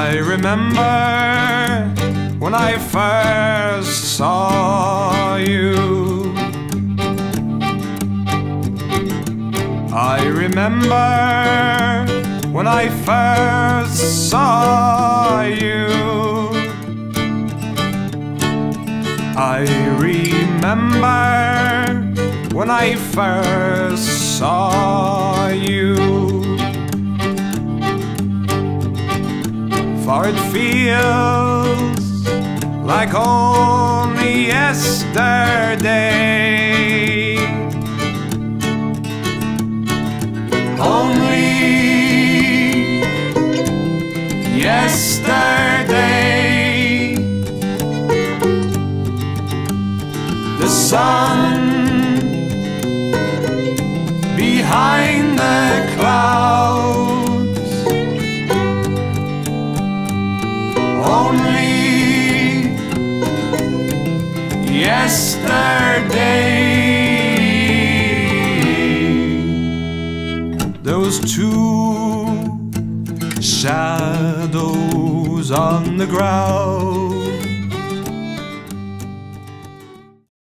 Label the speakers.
Speaker 1: I remember when I first saw you. I remember when I first saw you. I remember when I first saw you. For it feels like only yesterday. Only yesterday. The sun behind the clouds. Only yesterday. Those two shadows on the ground.